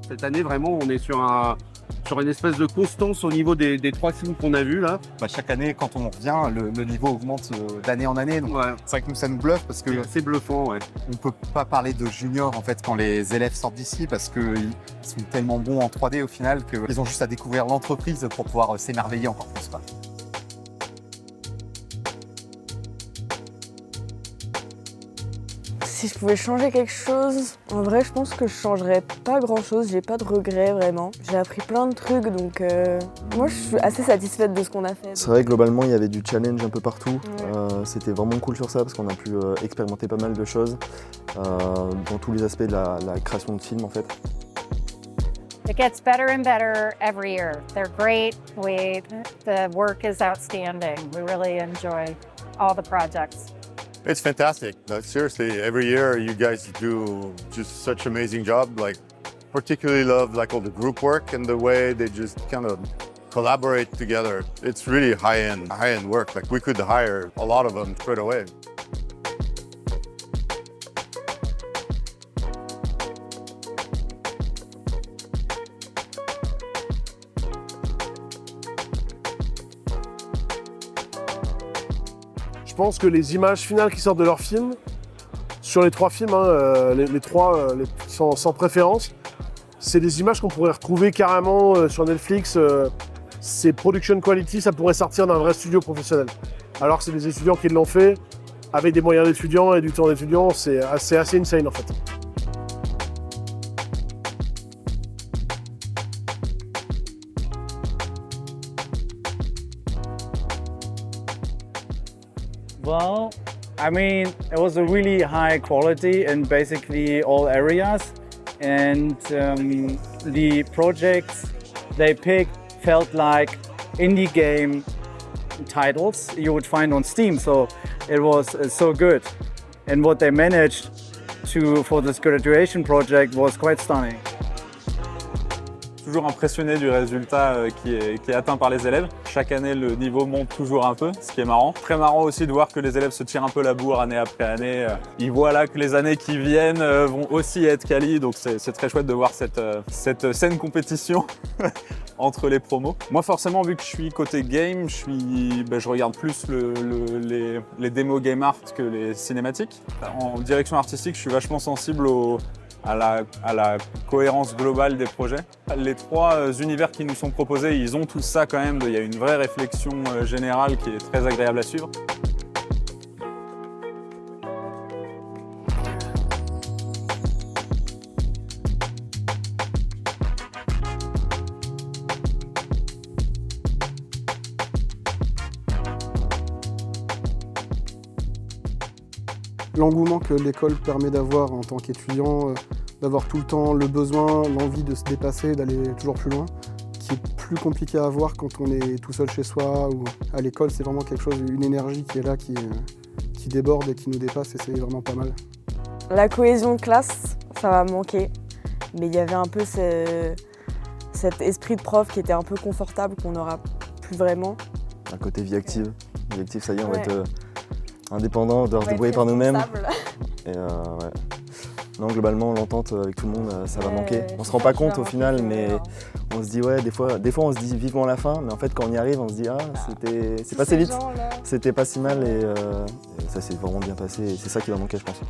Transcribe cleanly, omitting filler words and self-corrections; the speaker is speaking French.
Cette année, vraiment, on est sur une espèce de constance au niveau des 3 films qu'on a vus là. Chaque année, quand on revient, le niveau augmente d'année en année. Donc Ouais. c'est vrai que nous, ça nous bluffe parce que C'est bluffant, ouais. on peut pas parler de junior en fait quand les élèves sortent d'ici parce qu'ils sont tellement bons en 3D au final qu'ils ont juste à découvrir l'entreprise pour pouvoir s'émerveiller encore plus, quoi. Si je pouvais changer quelque chose, en vrai, je pense que je changerais pas grand-chose. J'ai pas de regrets vraiment. J'ai appris plein de trucs, donc moi, je suis assez satisfaite de ce qu'on a fait. C'est vrai que globalement, il y avait du challenge un peu partout. Ouais. C'était vraiment cool sur ça parce qu'on a pu expérimenter pas mal de choses dans tous les aspects de la création de films en fait. It gets better and better every year. They're great. The work is outstanding. We really enjoy all the projects. It's fantastic. No, seriously, every year you guys do just such amazing job. Like, particularly love like all the group work and the way they just kind of collaborate together. It's really high-end work. Like we could hire a lot of them straight away. Je pense que les images finales qui sortent de leur film, sur les 3 films, les 3 sans préférence, c'est des images qu'on pourrait retrouver carrément sur Netflix. C'est production quality, ça pourrait sortir d'un vrai studio professionnel. Alors que c'est des étudiants qui l'ont fait, avec des moyens d'étudiants et du temps d'étudiants, c'est assez insane en fait. Well, I mean, it was a really high quality in basically all areas, and the projects they picked felt like indie game titles you would find on Steam. So it was so good, and what they managed for this graduation project was quite stunning. Toujours impressionné du résultat qui est atteint par les élèves. Chaque année, le niveau monte toujours un peu, ce qui est marrant. Très marrant aussi de voir que les élèves se tirent un peu la bourre année après année. Ils voient là que les années qui viennent vont aussi être quali, donc c'est très chouette de voir cette saine compétition entre les promos. Moi forcément, vu que je suis côté game, je regarde plus les démos game art que les cinématiques. En direction artistique, je suis vachement sensible à la cohérence globale des projets. Les 3 univers qui nous sont proposés, ils ont tout ça quand même. Il y a une vraie réflexion générale qui est très agréable à suivre. L'engouement que l'école permet d'avoir en tant qu'étudiant, d'avoir tout le temps le besoin, l'envie de se dépasser, d'aller toujours plus loin, qui est plus compliqué à avoir quand on est tout seul chez soi ou à l'école. C'est vraiment quelque chose, une énergie qui est là, qui déborde et qui nous dépasse et c'est vraiment pas mal. La cohésion de classe, ça va manquer, mais il y avait un peu cet esprit de prof qui était un peu confortable qu'on n'aura plus vraiment. Un côté vie active. Vie active, ça y est, on va Ouais. être indépendant, on doit se débrouiller par nous-mêmes. Et ouais. Non, globalement, l'entente avec tout le monde, ça va manquer. On se rend pas compte au final, mais on se dit ouais, des fois on se dit vivement la fin, mais en fait quand on y arrive, on se dit c'est passé vite, c'était pas si mal et ça s'est vraiment bien passé et c'est ça qui va manquer, je pense.